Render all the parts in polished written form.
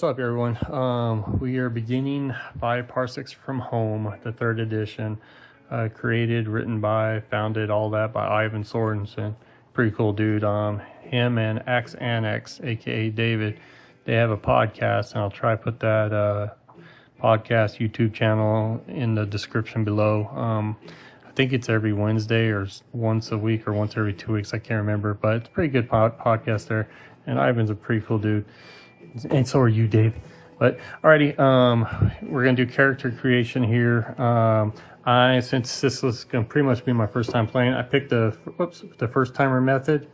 What's up, everyone? We are beginning 5 Parsecs from Home, the 3rd edition. Created, written by, founded, all that by Ivan Sorensen. Pretty cool dude. Him and Axe Annex, aka David, they have a podcast, and I'll try to put that podcast YouTube channel in the description below. I think it's every Wednesday or once a week or once every 2 weeks. I can't remember, but it's a pretty good podcast there. And Ivan's a pretty cool dude. And so are you, Dave. But alrighty, we're gonna do character creation here. Since this was gonna pretty much be my first time playing, I picked the first timer method.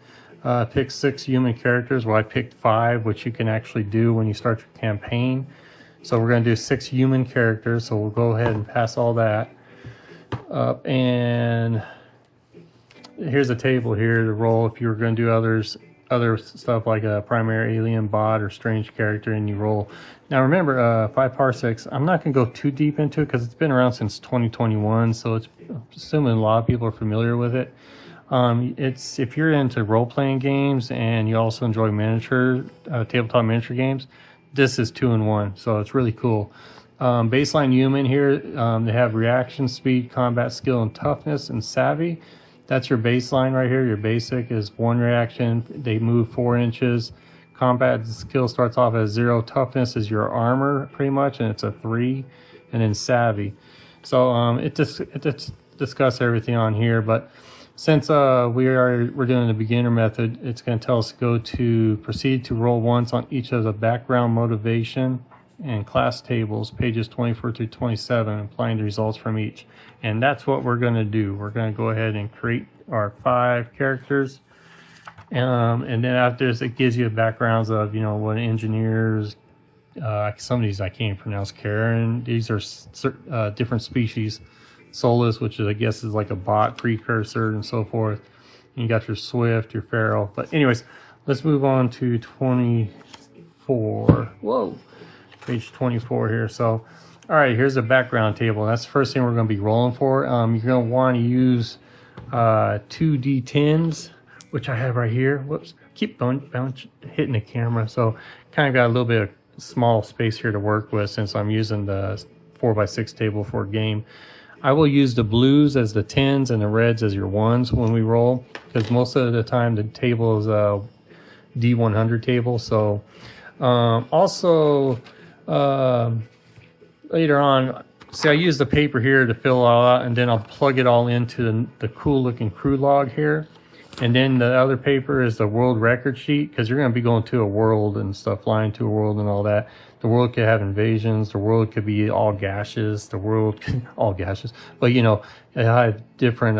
Picked 6 human characters. Well, I picked 5, which you can actually do when you start your campaign. So we're gonna do 6 human characters. So we'll go ahead and pass all that up. And here's a table here to roll if you were gonna do other stuff like a primary alien bot or strange character, and you roll. Now remember, 5 Parsecs, I'm not going to go too deep into it because it's been around since 2021, so I'm assuming a lot of people are familiar with it. It's if you're into role-playing games and you also enjoy tabletop miniature games, this is 2-in-1, so it's really cool. Baseline human here, they have reaction, speed, combat skill, and toughness, and savvy. That's your baseline right here. Your basic is 1 reaction. They move 4 inches. Combat skill starts off as 0. Toughness is your armor, pretty much, and it's a 3. And then savvy. So it discuss everything on here. But since we're doing the beginner method, it's going to tell us to proceed to roll once on each of the background, motivation, and class tables, pages 24 through 27, applying the results from each. And that's what we're going to do. We're going to go ahead and create our 5 characters. And then after this, it gives you backgrounds of, what engineers, some of these I can't pronounce, Karen. These are different species. Solus, which I guess is like a bot precursor and so forth. And you got your Swift, your Feral. But anyways, let's move on to 24. Whoa. Page 24 here. So, all right, here's the background table. That's the first thing we're going to be rolling for. You're going to want to use 2 D10s, which I have right here. Whoops, keep hitting the camera. So, kind of got a little bit of small space here to work with since I'm using the 4x6 table for a game. I will use the blues as the 10s and the reds as your 1s when we roll, because most of the time the table is a D100 table. So, also. Later on, see, I use the paper here to fill it all out, and then I'll plug it all into the cool looking crew log here. And then the other paper is the world record sheet, because you're going to be going to a world and stuff, flying to a world and all that. The world could have invasions. The world could be all gaseous. The world all gaseous, but it have different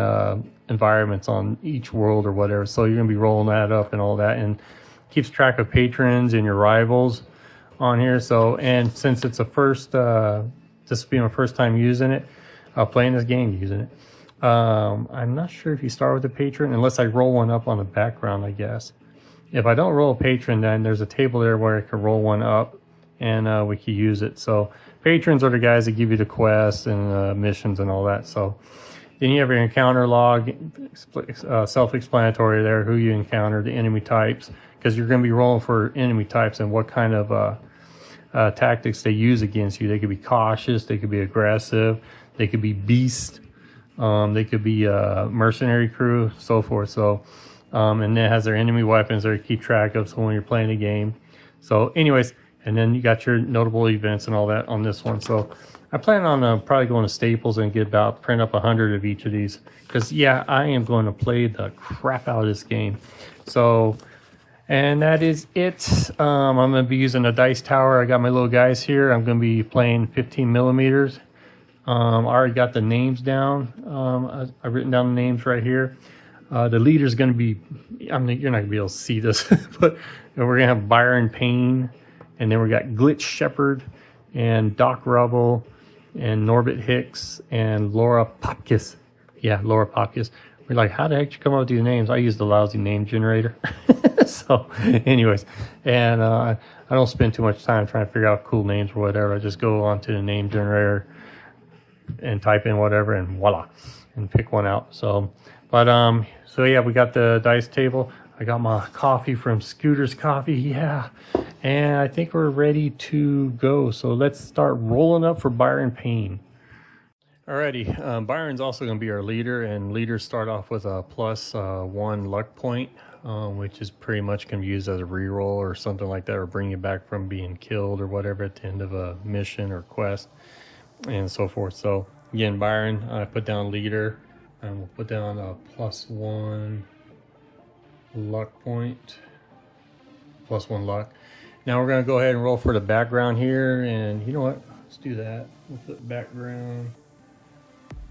environments on each world or whatever. So you're going to be rolling that up and all that, and keeps track of patrons and your rivals on here. So, and since it's this will be my first time using it, playing this game using it. I'm not sure if you start with a patron unless I roll one up on the background, I guess. If I don't roll a patron, then there's a table there where I can roll one up and we can use it. So patrons are the guys that give you the quests and missions and all that. So then you have your encounter log, self-explanatory there, who you encounter, the enemy types, because you're going to be rolling for enemy types and what kind of tactics they use against you. They could be cautious, they could be aggressive, they could be beast, they could be mercenary crew, so forth. So, and it has their enemy weapons there to keep track of, so when you're playing the game. So anyways, and then you got your notable events and all that on this one. So I plan on probably going to Staples and print up 100 of each of these, because yeah, I am going to play the crap out of this game. So, and that is it. I'm going to be using a dice tower. I got my little guys here. I'm going to be playing 15 millimeters. I already got the names down. I've written down the names right here. The leader's going to be, you're not going to be able to see this, but we're going to have Byron, Payne, and then we got Glitch Shepherd, and Doc Rubble, and Norbit, Hicks, and Laura Popkiss. Yeah, Laura Popkiss. We're like, how the heck did you come up with these names? I used the lousy name generator. So, anyways, and I don't spend too much time trying to figure out cool names or whatever. I just go onto the name generator and type in whatever, and voila, and pick one out. So, but so yeah, we got the dice table. I got my coffee from Scooter's Coffee, yeah. And I think we're ready to go. So let's start rolling up for Byron Payne. Alrighty, Byron's also going to be our leader, and leaders start off with a +1 luck point, which is pretty much can be used as a reroll or something like that, or bring you back from being killed or whatever at the end of a mission or quest, and so forth. So again, Byron, I put down leader, and we'll put down a +1 luck point, +1 luck. Now we're going to go ahead and roll for the background here, and you know what? Let's do that. We'll put background.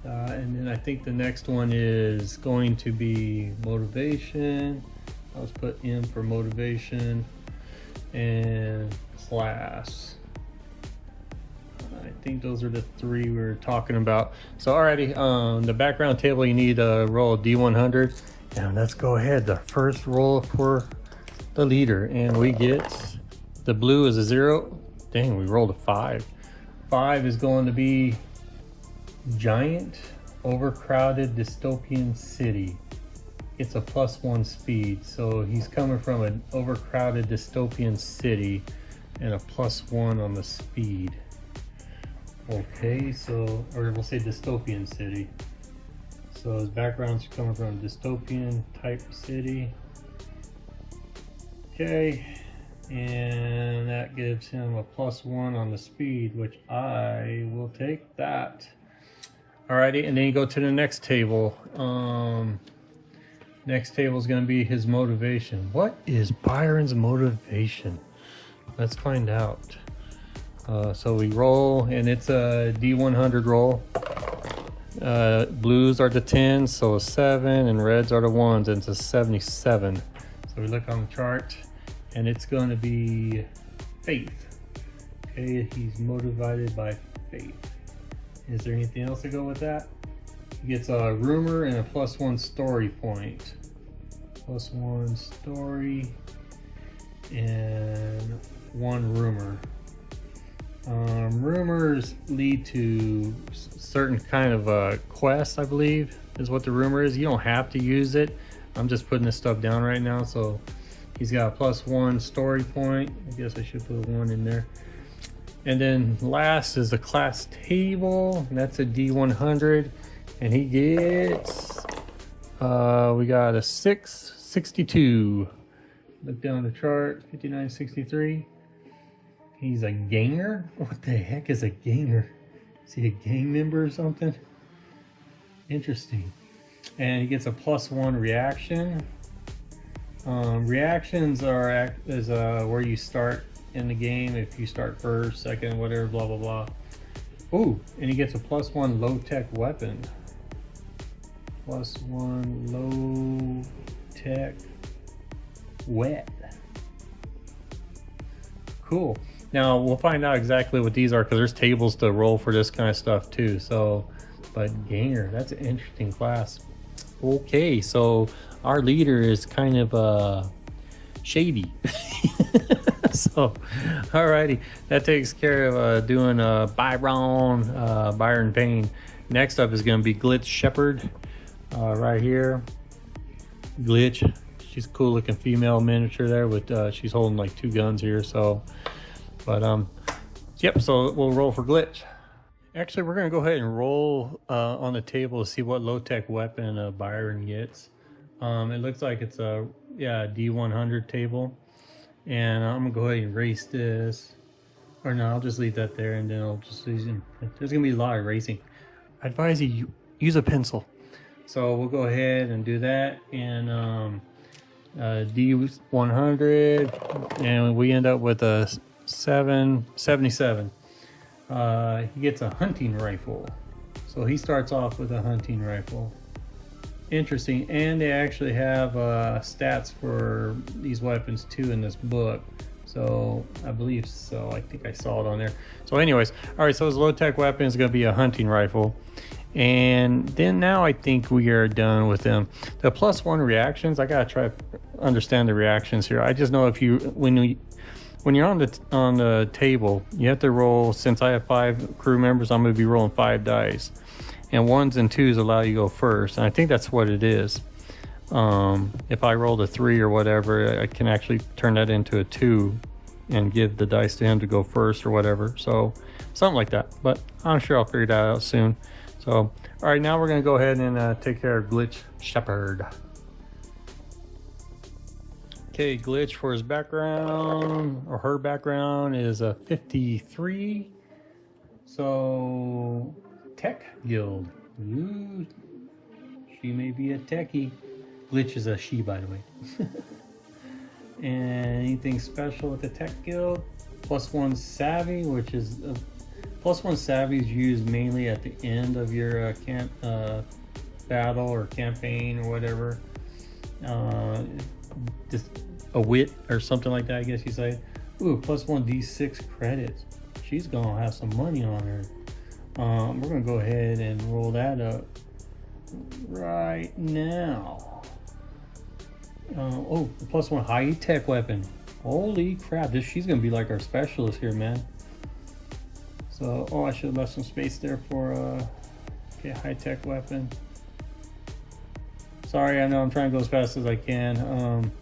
And then I think the next one is going to be motivation. Let's put M for motivation and class. I think those are the 3 we were talking about. So alrighty, the background table, you need to roll a D100. And let's go ahead. The first roll for the leader, and we get the blue is a 0. Dang, we rolled a 5. 5 is going to be giant, overcrowded dystopian city. It's a +1 speed, so he's coming from an overcrowded dystopian city and a +1 on the speed. Okay, so, or we'll say dystopian city. So his background's coming from a dystopian type city. Okay, and that gives him a +1 on the speed, which I will take that. Alrighty, and then you go to the next table. Next table is going to be his motivation. What is Byron's motivation? Let's find out. So we roll, and it's a D100 roll. Blues are the 10s, so a 7, and reds are the 1s, and it's a 77. So we look on the chart, and it's going to be faith. Okay, he's motivated by faith. Is there anything else to go with that? He gets a rumor and a +1 story point. +1 story and 1 rumor. Rumors lead to certain kind of quests, I believe, is what the rumor is. You don't have to use it. I'm just putting this stuff down right now. So he's got a +1 story point. I guess I should put 1 in there. And then last is the class table, and that's a D100, and he gets, we got a 662. Look down the chart, 5963. He's a ganger? What the heck is a ganger? Is he a gang member or something? Interesting. And he gets a +1 reaction. Reactions are where you start in the game, if you start first, second, whatever, blah blah blah. Ooh, and he gets a +1 low-tech weapon. +1 low-tech wet. Cool. Now we'll find out exactly what these are, because there's tables to roll for this kind of stuff too. So, but gainer, that's an interesting class. Okay, so our leader is kind of shady. So, alrighty, that takes care of doing Byron Payne. Next up is going to be Glitch Shepherd, right here. Glitch, she's a cool looking female miniature there with she's holding like 2 guns here. So, but yep. So we'll roll for Glitch. Actually, we're going to go ahead and roll on the table to see what low tech weapon Byron gets. It looks like it's a D100 table. And I'm gonna go ahead and erase this, or no, I'll just leave that there, and then I'll just use it. There's gonna be a lot of erasing. I advise you use a pencil. So we'll go ahead and do that, and D100, and we end up with a 777. He gets a hunting rifle, so he starts off with a hunting rifle. Interesting, and they actually have stats for these weapons too in this book. So I believe so. I think I saw it on there. So anyways, all right, so his low-tech weapon is going to be a hunting rifle. And then now I think we are done with them. The +1 reactions, I got to try to understand the reactions here. I just know if you, when you're on the table, you have to roll, since I have 5 crew members, I'm going to be rolling 5 dice. And 1s and 2s allow you to go first, and I think that's what it is. If I rolled a 3 or whatever, I can actually turn that into a 2. and give the dice to him to go first or whatever. So something like that, but I'm sure I'll figure that out soon. So all right, now we're gonna go ahead and take care of Glitch Shepherd. Okay, Glitch for his background, or her background, is a 53. So Tech Guild. Ooh, she may be a techie. Glitch is a she, by the way. And anything special with the Tech Guild? +1 Savvy, which is +1 Savvy is used mainly at the end of your battle or campaign or whatever. Just a wit or something like that, I guess you say. Ooh, +1 D6 credits. She's gonna have some money on her. We're gonna go ahead and roll that up right now. Oh, +1 high tech weapon. Holy crap, she's gonna be like our specialist here, man. So, I should have left some space there for okay, high tech weapon. Sorry, I know I'm trying to go as fast as I can.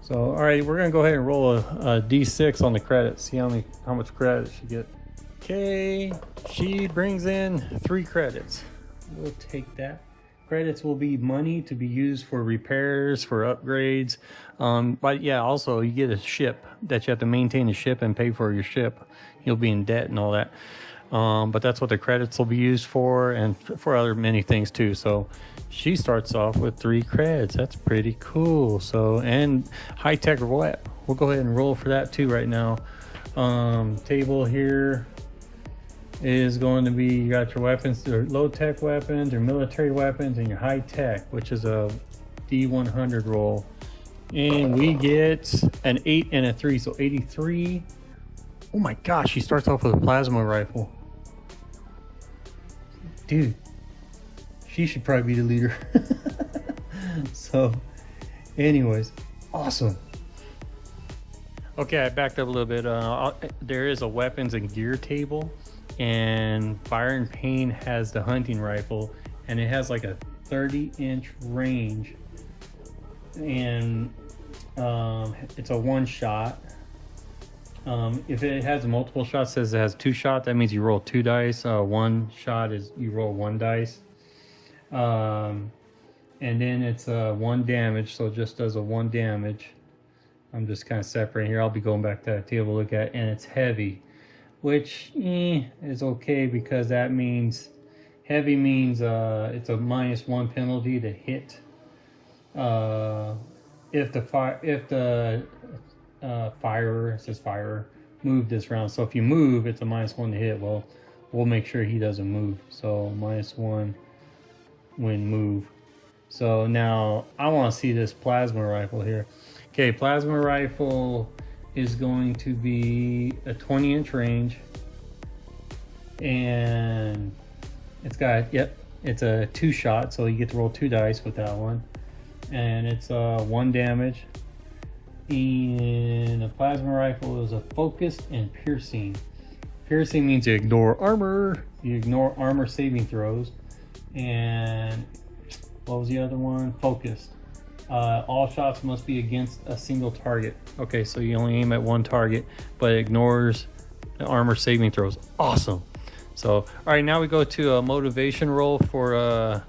So, all right, we're gonna go ahead and roll a D6 on the credits. See how much credit she get. Okay, she brings in 3 credits. We'll take that. Credits will be money to be used for repairs, for upgrades. But yeah, also you get a ship that you have to maintain a ship and pay for your ship. You'll be in debt and all that. But that's what the credits will be used for, and for other many things too. So she starts off with 3 credits. That's pretty cool. So, and high tech roulette. We'll go ahead and roll for that too right now. Table here is going to be, you got your weapons, your low tech weapons, your military weapons, and your high tech, which is a D100 roll. And we get an 8 and a 3, so 83. Oh my gosh, she starts off with a plasma rifle. Dude, she should probably be the leader. So, anyways, awesome. Okay, I backed up a little bit. There is a weapons and gear table, and Byron Payne has the hunting rifle, and it has like a 30-inch range, and it's a 1-shot. If it has multiple shots, says it has 2 shots, that means you roll 2 dice. 1 shot is you roll 1 dice. And then it's 1 damage, so it just does a 1 damage. I'm just kind of separating here. I'll be going back to that table to look at, and it's heavy, which is okay, because that means heavy means it's a -1 penalty to hit. If the firer, it says firer, move this round. So if you move, it's a -1 to hit. Well, we'll make sure he doesn't move. So -1 when move. So now I want to see this plasma rifle here. Okay, plasma rifle is going to be a 20-inch range, and it's got, it's a 2-shot, so you get to roll 2 dice with that one, and it's 1 damage. And a plasma rifle is a focused and piercing. Piercing means you ignore armor. You ignore armor saving throws. And what was the other one? Focused. All shots must be against a single target. Okay, so you only aim at 1 target, but it ignores the armor saving throws. Awesome. So, all right, now we go to a motivation roll for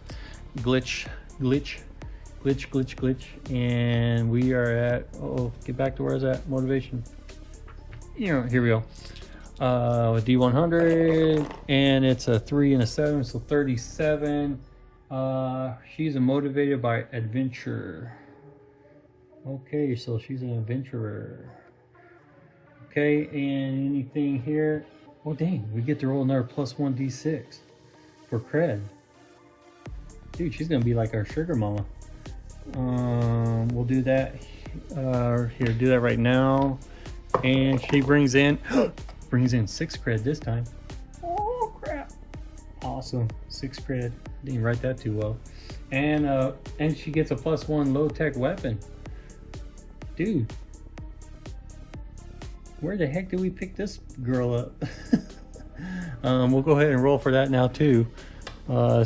glitch, and we are at, get back to where I was at, motivation. Here we go. D100, and it's a 3 and a 7, so 37. She's motivated by adventure. Okay, so she's an adventurer. Okay, and anything here? Oh dang, we get to roll another +1 D6 for cred. Dude, she's gonna be like our sugar mama. We'll do that here, do that right now. And she brings in 6 cred this time. Oh crap, awesome. 6 cred, didn't write that too well. And she gets a +1 low tech weapon. Dude, where the heck did we pick this girl up? We'll go ahead and roll for that now too, and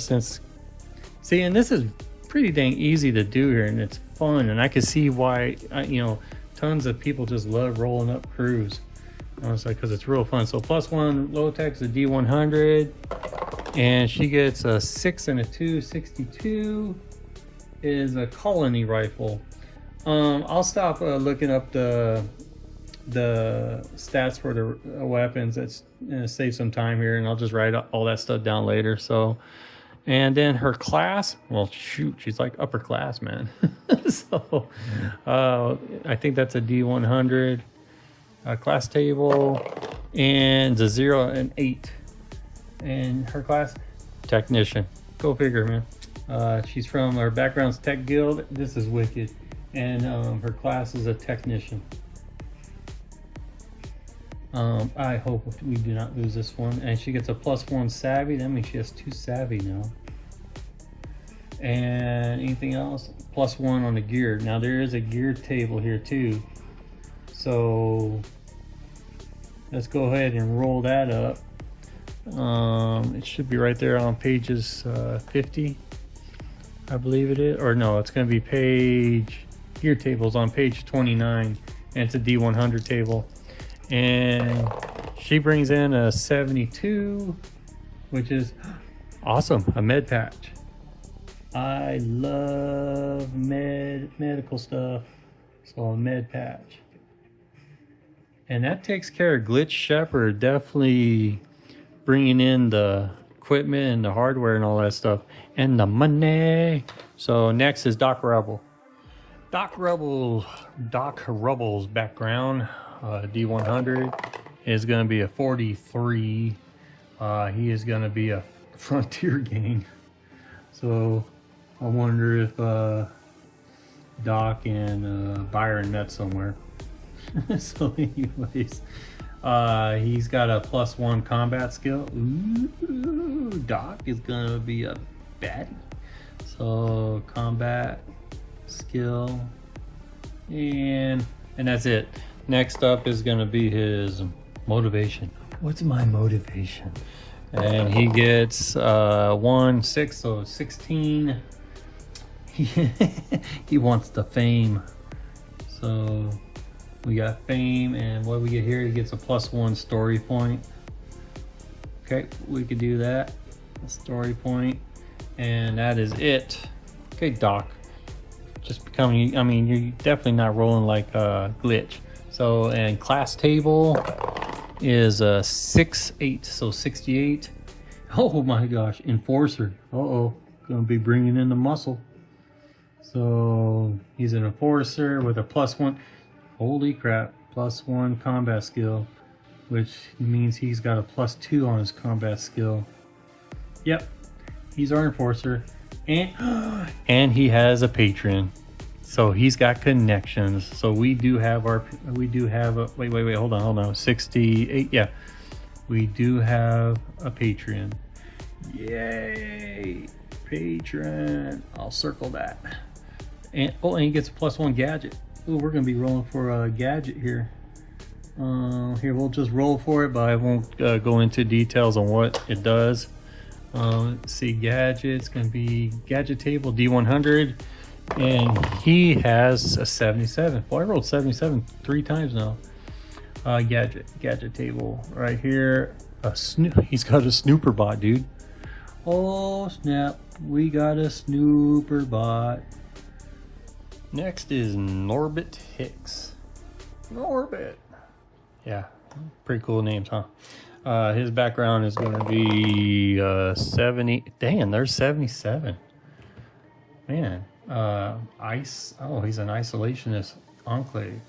this is pretty dang easy to do here, and it's fun, and I can see why, tons of people just love rolling up crews. Honestly, because it's real fun. So +1 low tech is a D100, and she gets a 6 and a 2. 62 is a colony rifle. I'll stop looking up the stats for the weapons. That's save some time here, and I'll just write all that stuff down later. So, and then her class, well, shoot, she's like upper class, man. So I think that's a D100 class table, and the 0 and 8, and her class technician. Go figure, man. She's from, her background's tech guild. This is wicked. And her class is a technician. I hope we do not lose this one. And she gets a +1 savvy. That means she has 2 savvy now. And anything else? +1 on the gear. Now there is a gear table here too. So let's go ahead and roll that up. It should be right there on pages 50, I believe it is. Or no, it's going to be gear tables on page 29, and it's a D100 table. And she brings in a 72, which is awesome, a med patch. I love medical stuff, so a med patch. And that takes care of Glitch Shepherd, definitely bringing in the equipment and the hardware and all that stuff, and the money. So next is Doc Rebel. Doc Rebel's background, D100, is going to be a 43. He is going to be a Frontier gang. So I wonder if Doc and Byron met somewhere. So anyways, he's got a +1 combat skill. Ooh, Doc is gonna be a baddie. So combat skill, and that's it. Next up is gonna be his motivation. What's my motivation? And he gets 1, 6, so 16. He wants the fame. So we got fame, and what we get here, he gets a +1 story point. Okay, we could do that. A story point, and that is it. Okay, Doc. Just becoming, I mean, you're definitely not rolling like a glitch. So, and class table is a 6, 8, so 68. Oh my gosh, enforcer. Uh-oh, gonna be bringing in the muscle. So he's an enforcer with a +1. Holy crap, +1 combat skill, which means he's got a +2 on his combat skill. Yep, he's our enforcer, and he has a patron, so he's got connections. So we do have a wait, hold on, 68. Yeah, we do have a patron. Yay, patron! I'll circle that. And he gets a +1 gadget. Ooh, we're gonna be rolling for a gadget here. Here, we'll just roll for it, but I won't go into details on what it does. Let's see, gadget's gonna be gadget table D100, and he has a 77. Boy, I rolled 77 3 times now. Gadget table right here. He's got a snooper bot, dude. Oh snap, we got a snooper bot. Next is Norbit Hicks. Norbit. Yeah, pretty cool names, huh? His background is going to be 70. Dang, there's 77. Man, he's an isolationist enclave.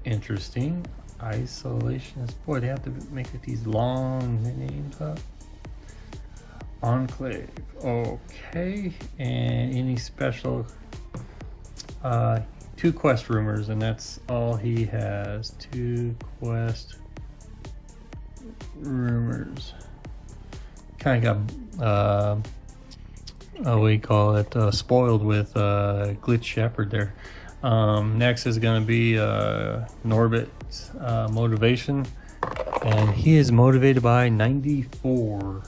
Interesting. Isolationist. Boy, they have to make it these long names up. Enclave. Okay. And any special 2 quest rumors, and that's all he has. 2 quest rumors. Kind of got what do you call it, spoiled with Glitch Shepherd there. Next is going to be Norbit's motivation, and he is motivated by 94.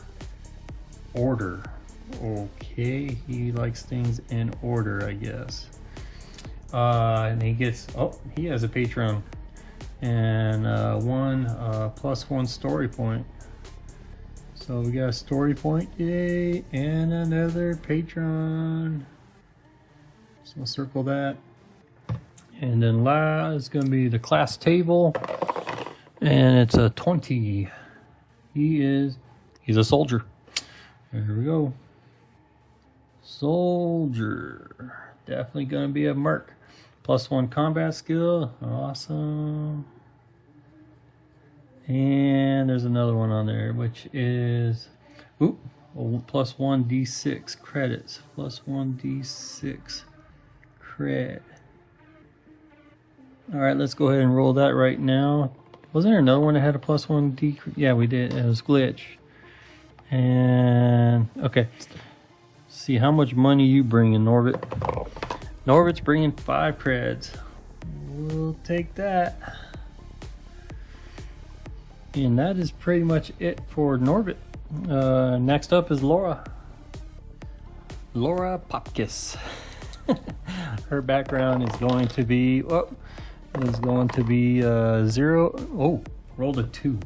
Order. Okay, he likes things in order, I guess. And he gets, oh, he has a Patreon. And one +1 story point. So we got a story point, yay, and another Patreon. So we'll circle that. And then last is going to be the class table. And it's a 20. He's a soldier. There we go. Soldier. Definitely going to be a merc. +1 combat skill. Awesome. And there's another one on there, which is +1 D6 credits. +1 D6 cred. All right, let's go ahead and roll that right now. Wasn't there another one that had a +1 D? Yeah, we did. It was glitch. And okay, see how much money you bring in, Norbit. Norbit's bringing 5 creds. We'll take that. And that is pretty much it for Norbit. Next up is Laura. Laura Popkiss. Her background is going to be 0. Oh, rolled a 2.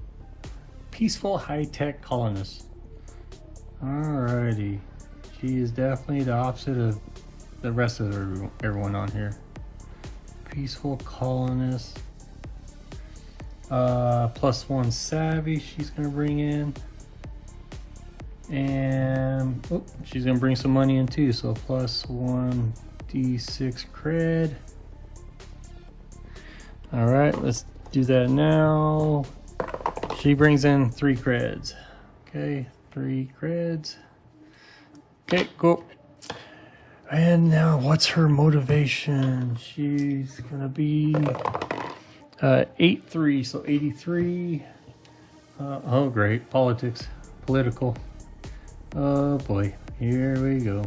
Peaceful high-tech colonist. Alrighty. She is definitely the opposite of the rest of everyone on here. Peaceful colonist. +1 savvy she's gonna bring in. And she's gonna bring some money in too, so +1 D6 cred. All right, let's do that now. She brings in 3 creds. Okay, 3 creds. Okay, cool. And now what's her motivation? She's gonna be 83, so 83. Oh great, political. Oh boy, here we go.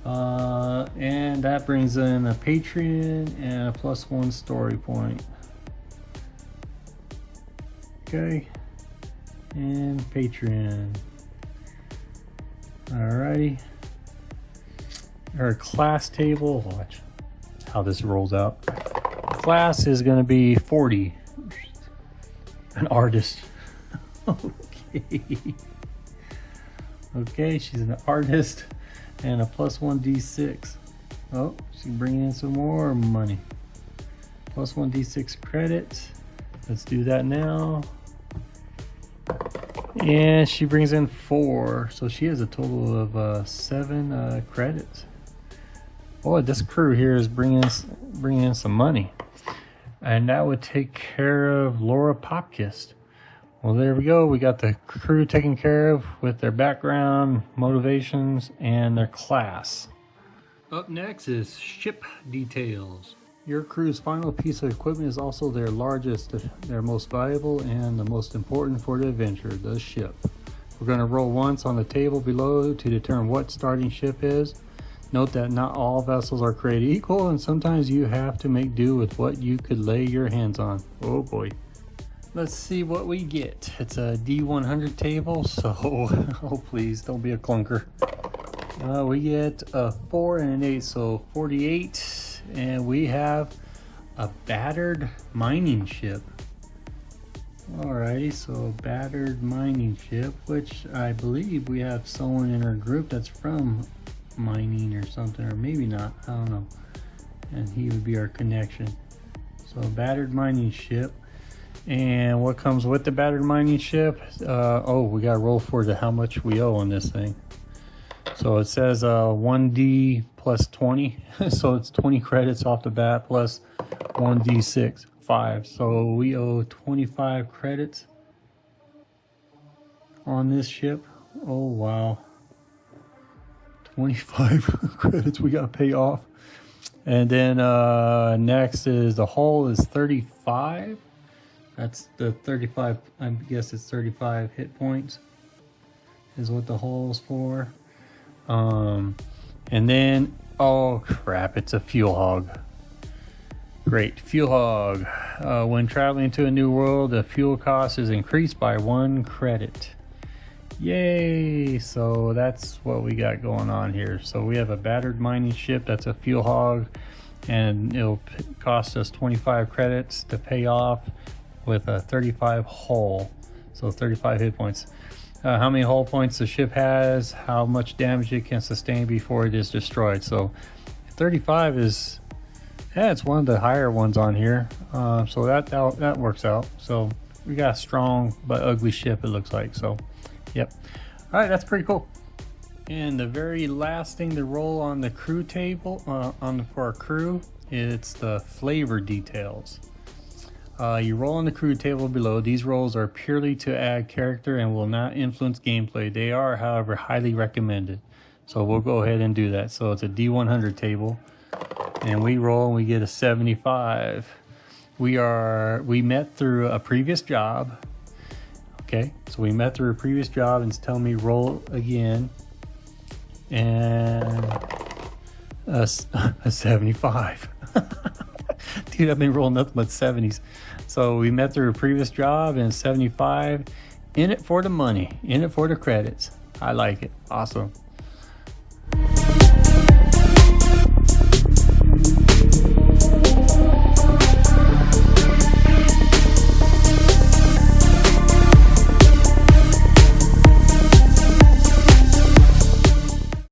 And that brings in a Patreon and a +1 story point. Okay, and Patreon. Alrighty. Her class table, watch how this rolls out. Class is going to be 40. An artist. Okay. Okay, she's an artist and a +1 D6. Oh, she's bringing in some more money. +1 D6 credits. Let's do that now. And she brings in 4, so she has a total of 7 credits. Boy, this crew here is bringing in some money. And that would take care of Laura Popkiss. Well, there we go. We got the crew taken care of with their background, motivations, and their class. Up next is ship details. Your crew's final piece of equipment is also their largest, their most valuable, and the most important for the adventure, the ship. We're going to roll once on the table below to determine what starting ship is. Note that not all vessels are created equal, and sometimes you have to make do with what you could lay your hands on. Oh boy. Let's see what we get. It's a D100 table, so oh please don't be a clunker. We get a 4 and an 8, so 48, and we have a battered mining ship. Alrighty, so a battered mining ship, which I believe we have someone in our group that's from mining or something, or maybe not, I don't know, and he would be our connection. So a battered mining ship. And what comes with the battered mining ship? We gotta roll for how much we owe on this thing. So it says 1D plus 20, so it's 20 credits off the bat plus 1D6, 5. So we owe 25 credits on this ship. Oh wow. 25 credits we gotta pay off. And then next is the hull is 35. That's the 35, I guess it's 35 hit points is what the hull is for. And then, oh crap, it's a fuel hog. Great, fuel hog. When traveling to a new world, the fuel cost is increased by 1 credit. Yay! So that's what we got going on here. So we have a battered mining ship, that's a fuel hog. and it'll cost us 25 credits to pay off with a 35 hull, so 35 hit points. How many hull points the ship has, how much damage it can sustain before it is destroyed. So 35 is, yeah, it's one of the higher ones on here. So that works out. So we got a strong but ugly ship, it looks like. So yep. All right, that's pretty cool. And the very last thing to roll on the crew table for our crew, it's the flavor details. You roll on the crew table below. These rolls are purely to add character and will not influence gameplay. They are, however, highly recommended. So we'll go ahead and do that. So it's a D100 table, and we roll and we get a 75. We met through a previous job. Okay, so we met through a previous job, and it's telling me roll again, and a 75. Dude, I've been rolling nothing but 70s. So we met through a previous job, and 75. In it for the money, in it for the credits. I like it. Awesome.